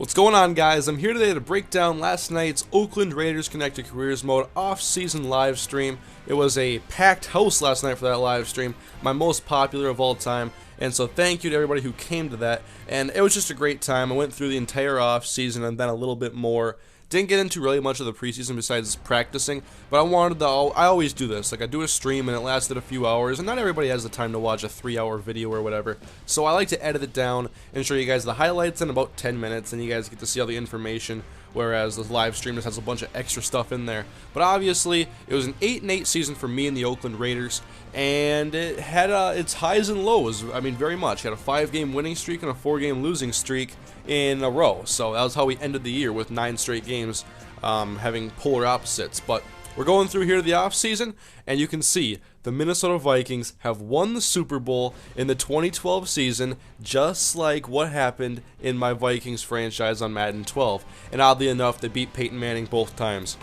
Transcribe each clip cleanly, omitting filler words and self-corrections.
What's going on, guys? I'm here today to break down last night's Oakland Raiders Connected Careers Mode off-season live stream. It was a packed house last night for that live stream, my most popular of all time, and so thank you to everybody who came to that, and it was just a great time. I went through the entire off-season and then a little bit more. Didn't get into really much of the preseason besides practicing, but I always do this. Like, I do a stream and it lasted a few hours, and not everybody has the time to watch a 3-hour video or whatever. So I like to edit it down and show you guys the highlights in about 10 minutes, and you guys get to see all the information, whereas the live stream just has a bunch of extra stuff in there. But obviously, it was an 8-8 season for me and the Oakland Raiders, and it had its highs and lows. I mean, very much. It had a 5-game winning streak and a 4-game losing streak in a row. So that was how we ended the year, with 9 straight games having polar opposites. But we're going through here the offseason, and you can see the Minnesota Vikings have won the Super Bowl in the 2012 season, just like what happened in my Vikings franchise on Madden 12. And oddly enough, they beat Peyton Manning both times.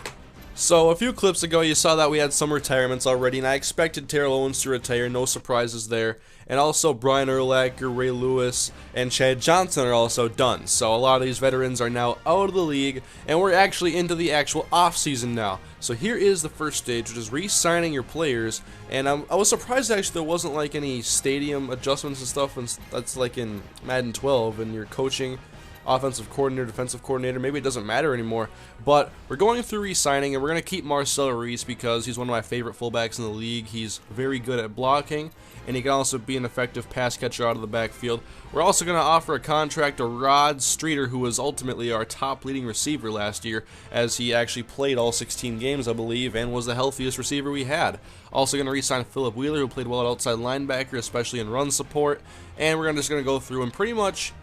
So a few clips ago, you saw that we had some retirements already, and I expected Terrell Owens to retire, no surprises there. And also Brian Urlacher, Ray Lewis, and Chad Johnson are also done. So a lot of these veterans are now out of the league, and we're actually into the actual off-season now. So here is the first stage, which is re-signing your players. And I was surprised actually there wasn't like any stadium adjustments and stuff, and that's like in Madden 12, and you're coaching offensive coordinator, defensive coordinator, maybe it doesn't matter anymore. But we're going through re-signing, and we're going to keep Marcel Reese because he's one of my favorite fullbacks in the league. He's very good at blocking, and he can also be an effective pass catcher out of the backfield. We're also going to offer a contract to Rod Streeter, who was ultimately our top leading receiver last year, as he actually played all 16 games, I believe, and was the healthiest receiver we had. Also going to re-sign Philip Wheeler, who played well at outside linebacker, especially in run support. And we're just going to go through and pretty much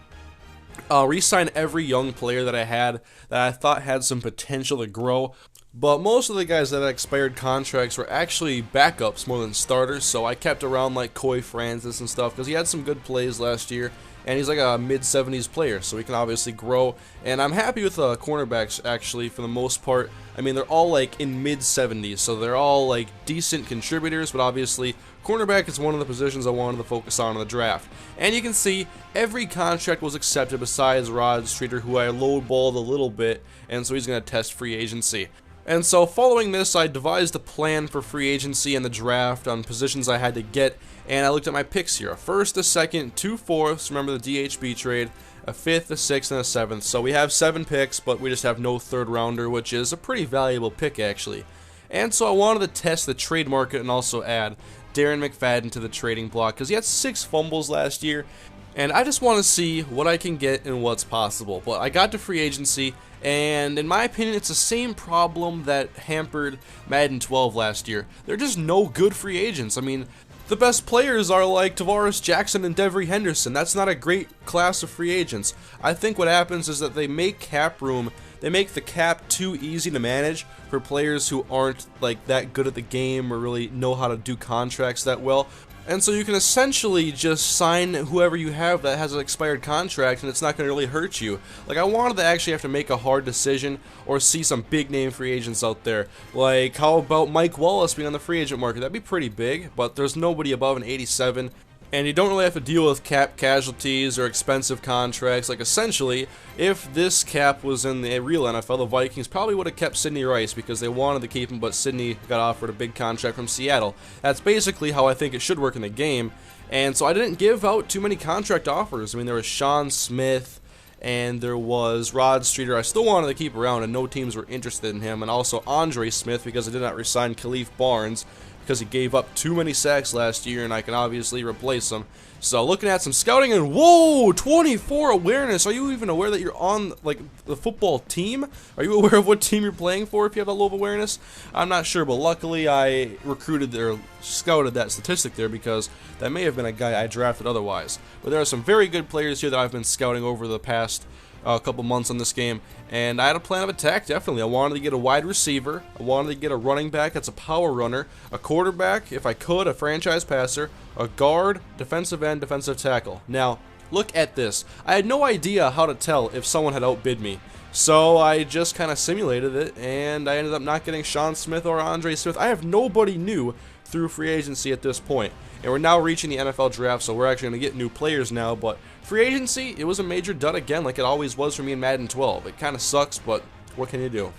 re-sign every young player that I had that I thought had some potential to grow. But most of the guys that had expired contracts were actually backups more than starters, so I kept around like Coy Francis and stuff because he had some good plays last year, and he's like a mid-70s player, so he can obviously grow. And I'm happy with the cornerbacks, actually, for the most part. I mean, they're all like in mid-70s, so they're all like decent contributors, but obviously cornerback is one of the positions I wanted to focus on in the draft. And you can see every contract was accepted besides Rod Streeter, who I lowballed a little bit, and so he's going to test free agency. And so following this, I devised a plan for free agency and the draft on positions I had to get, and I looked at my picks here. A first, a second, 2 fourths, remember the DHB trade, a 5th, a 6th, and a 7th. So we have 7 picks, but we just have no 3rd rounder, which is a pretty valuable pick, actually. And so I wanted to test the trade market and also add Darren McFadden to the trading block, because he had 6 fumbles last year, and I just want to see what I can get and what's possible. But I got to free agency, and in my opinion, it's the same problem that hampered Madden 12 last year. They're just no good free agents. I mean, the best players are like Tavares Jackson and Devery Henderson. That's not a great class of free agents. I think what happens is that they make cap room, they make the cap too easy to manage for players who aren't like that good at the game or really know how to do contracts that well. And so you can essentially just sign whoever you have that has an expired contract, and it's not going to really hurt you. Like, I wanted to actually have to make a hard decision or see some big name free agents out there. Like, how about Mike Wallace being on the free agent market? That'd be pretty big, but there's nobody above an 87. And you don't really have to deal with cap casualties or expensive contracts. Like, essentially, if this cap was in the real NFL, the Vikings probably would have kept Sidney Rice because they wanted to keep him, but Sidney got offered a big contract from Seattle. That's basically how I think it should work in the game. And so I didn't give out too many contract offers. I mean, there was Sean Smith, and there was Rod Streeter. I still wanted to keep around, and no teams were interested in him. And also Andre Smith, because I did not resign Khalif Barnes, because he gave up too many sacks last year, and I can obviously replace him. So looking at some scouting, and whoa, 24 awareness. Are you even aware that you're on like the football team? Are you aware of what team you're playing for if you have that low of awareness? I'm not sure, but luckily I recruited or scouted that statistic there, because that may have been a guy I drafted otherwise. But there are some very good players here that I've been scouting over the past a couple months on this game, and I had a plan of attack. Definitely, I wanted to get a wide receiver, I wanted to get a running back that's a power runner, a quarterback, if I could, a franchise passer, a guard, defensive end, defensive tackle. Now, look at this. I had no idea how to tell if someone had outbid me, so I just kind of simulated it, and I ended up not getting Sean Smith or Andre Smith. I have nobody new through free agency at this point. And we're now reaching the NFL draft, so we're actually going to get new players now, but free agency, it was a major dud again, like it always was for me in Madden 12. It kind of sucks, but what can you do?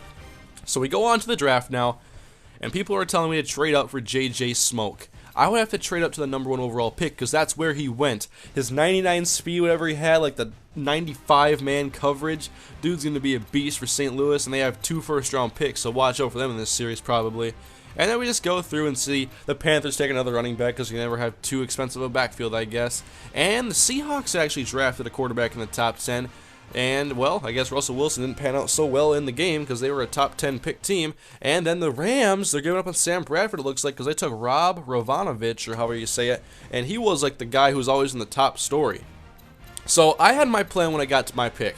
So we go on to the draft now, and people are telling me to trade up for J.J. Smoke. I would have to trade up to the #1 overall pick because that's where he went. His 99 speed, whatever he had, like the 95 man coverage, dude's going to be a beast for St. Louis, and they have 2 first-round picks, so watch out for them in this series probably. And then we just go through and see the Panthers take another running back because you never have too expensive a backfield, I guess. And the Seahawks actually drafted a quarterback in the top 10. And, well, I guess Russell Wilson didn't pan out so well in the game because they were a top 10 pick team. And then the Rams, they're giving up on Sam Bradford, it looks like, because they took Rob Rovanovich, or however you say it. And he was like the guy who was always in the top story. So I had my plan when I got to my pick.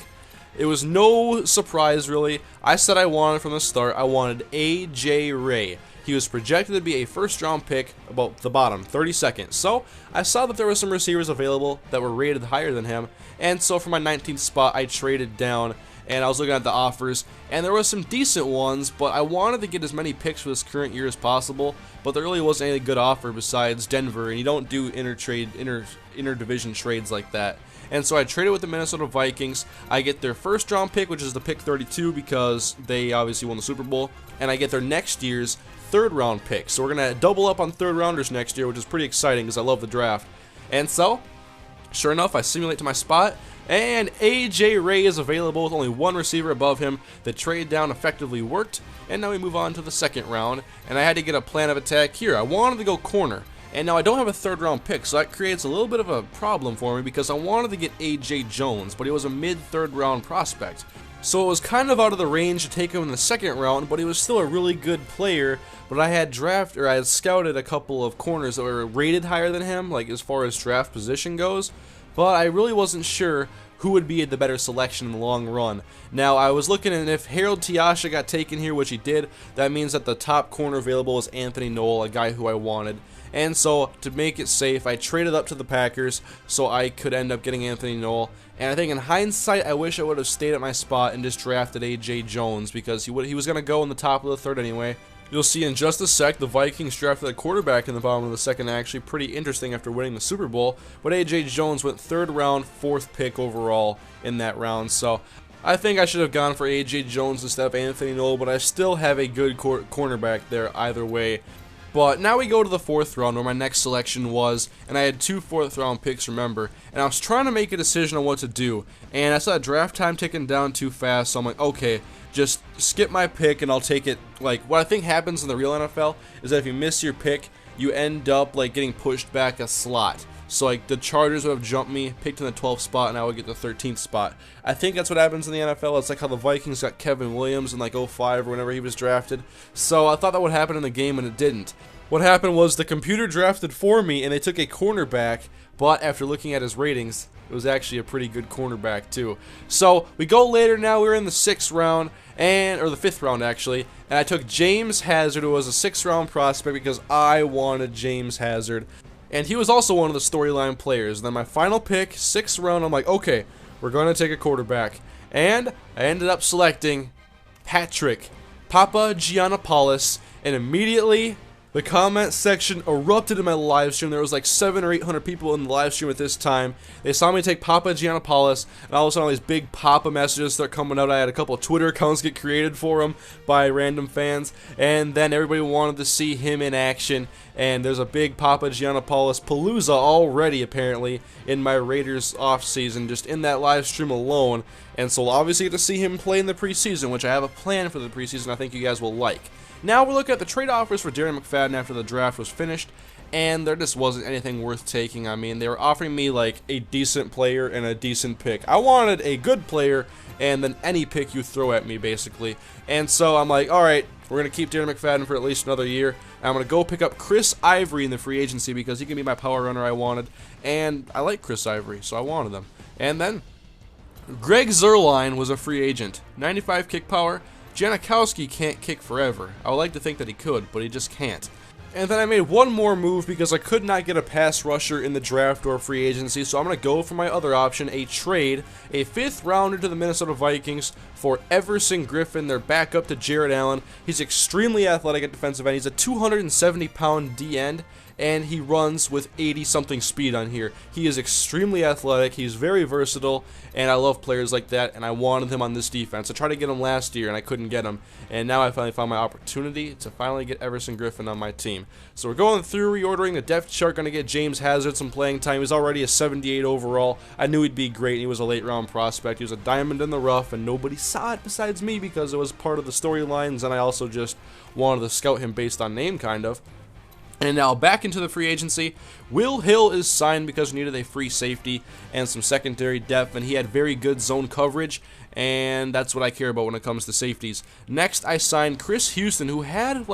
It was no surprise, really. I said I wanted from the start, I wanted A.J. Ray. He was projected to be a first-round pick, about the bottom, 32nd. So I saw that there were some receivers available that were rated higher than him, and so for my 19th spot, I traded down, and I was looking at the offers, and there were some decent ones, but I wanted to get as many picks for this current year as possible, but there really wasn't any good offer besides Denver, and you don't do inter-division trades like that. And so I traded with the Minnesota Vikings. I get their first round pick, which is the pick 32 because they obviously won the Super Bowl, and I get their next year's third round pick. So we're going to double up on third rounders next year, which is pretty exciting because I love the draft. And so, sure enough, I simulate to my spot, and A.J. Ray is available with only one receiver above him. The trade down effectively worked, and now we move on to the second round, and I had to get a plan of attack here. I wanted to go corner. And now I don't have a third round pick, so that creates a little bit of a problem for me because I wanted to get A.J. Jones, but he was a mid-third round prospect. So it was kind of out of the range to take him in the second round, but he was still a really good player. But I had scouted a couple of corners that were rated higher than him, like as far as draft position goes, but I really wasn't sure who would be the better selection in the long run. Now, I was looking, and if Harold Tiasha got taken here, which he did, that means that the top corner available is Anthony Noel, a guy who I wanted. And so, to make it safe, I traded up to the Packers so I could end up getting Anthony Noel. And I think in hindsight, I wish I would have stayed at my spot and just drafted A.J. Jones because he was going to go in the top of the third anyway. You'll see in just a sec, the Vikings drafted a quarterback in the bottom of the second, actually pretty interesting after winning the Super Bowl. But A.J. Jones went third round, 4th pick overall in that round. So I think I should have gone for A.J. Jones instead of Anthony Noel, but I still have a good cornerback there either way. But now we go to the 4th round where my next selection was, and I had 2 4th round picks, remember, and I was trying to make a decision on what to do, and I saw draft time ticking down too fast, so I'm like, okay, just skip my pick and I'll take it. Like, what I think happens in the real NFL is that if you miss your pick, you end up like getting pushed back a slot. So like the Chargers would have jumped me, picked in the 12th spot, and I would get the 13th spot. I think that's what happens in the NFL. It's like how the Vikings got Kevin Williams in like 05 or whenever he was drafted. So I thought that would happen in the game, and it didn't. What happened was the computer drafted for me, and they took a cornerback, but after looking at his ratings, it was actually a pretty good cornerback too. So we go later now. We're in the 6th round, or the 5th round actually, and I took James Hazard, who was a 6th round prospect because I wanted James Hazard. And he was also one of the storyline players. And then my final pick, 6th round, I'm like, okay, we're going to take a quarterback. And I ended up selecting Patrick Papagiannopoulos, and immediately the comment section erupted in my live stream. There was like 700 or 800 people in the live stream at this time. They saw me take Papagiannopoulos, and all of a sudden all these big Papa messages start coming out. I had a couple of Twitter accounts get created for him by random fans, and then everybody wanted to see him in action. And there's a big Papagiannopoulos palooza already, apparently, in my Raiders offseason, just in that live stream alone. And so we'll obviously get to see him play in the preseason, which I have a plan for the preseason I think you guys will like. Now we're looking at the trade offers for Darren McFadden after the draft was finished, and there just wasn't anything worth taking. I mean, they were offering me like a decent player and a decent pick. I wanted a good player and then any pick you throw at me, basically. And so I'm like, alright, we're going to keep Darren McFadden for at least another year. I'm going to go pick up Chris Ivory in the free agency because he can be my power runner I wanted, and I like Chris Ivory, so I wanted him. And then Greg Zuerlein was a free agent, 95 kick power. Janikowski can't kick forever. I would like to think that he could, but he just can't. And then I made one more move because I could not get a pass rusher in the draft or free agency, so I'm going to go for my other option, a trade, a 5th rounder to the Minnesota Vikings for Everson Griffin, their backup to Jared Allen. He's extremely athletic at defensive end. He's a 270-pound D-end, and he runs with 80-something speed on here. He is extremely athletic, he's very versatile, and I love players like that, and I wanted him on this defense. I tried to get him last year, and I couldn't get him, and now I finally found my opportunity to finally get Everson Griffin on my team. So we're going through reordering the depth chart, going to get James Hazard some playing time. He's already a 78 overall. I knew he'd be great, and he was a late-round prospect. He was a diamond in the rough, and nobody saw it besides me because it was part of the storylines, and I also just wanted to scout him based on name, kind of. And now back into the free agency. Will Hill is signed because we needed a free safety and some secondary depth, and he had very good zone coverage, and that's what I care about when it comes to safeties. Next, I signed Chris Houston, who had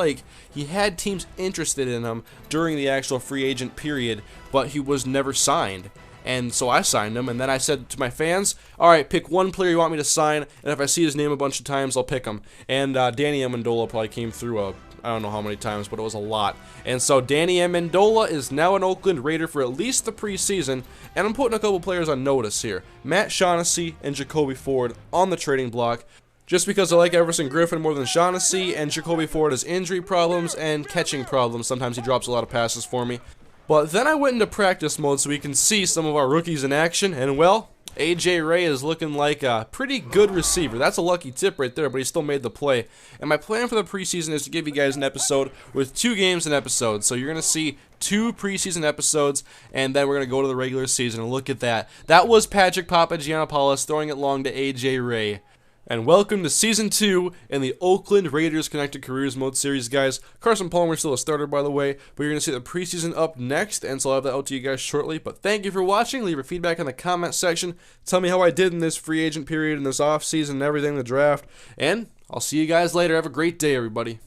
he had teams interested in him during the actual free agent period, but he was never signed. And so I signed him, and then I said to my fans, alright, pick one player you want me to sign, and if I see his name a bunch of times, I'll pick him. And Danny Amendola probably came through I don't know how many times, but it was a lot. And so Danny Amendola is now an Oakland Raider for at least the preseason, and I'm putting a couple players on notice here. Matt Shaughnessy and Jacoby Ford on the trading block, just because I like Everson Griffin more than Shaughnessy, and Jacoby Ford has injury problems and catching problems. Sometimes he drops a lot of passes for me. But then I went into practice mode so we can see some of our rookies in action, and well, AJ Ray is looking like a pretty good receiver. That's a lucky tip right there, but he still made the play. And my plan for the preseason is to give you guys an episode with 2 games an episode. So you're going to see 2 preseason episodes, and then we're going to go to the regular season and look at that. That was Patrick Papagiannopoulos throwing it long to AJ Ray. And welcome to Season 2 in the Oakland Raiders Connected Careers Mode series, guys. Carson Palmer's still a starter, by the way, but you're going to see the preseason up next, and so I'll have that out to you guys shortly. But thank you for watching. Leave your feedback in the comment section. Tell me how I did in this free agent period, in this offseason, and everything, the draft. And I'll see you guys later. Have a great day, everybody.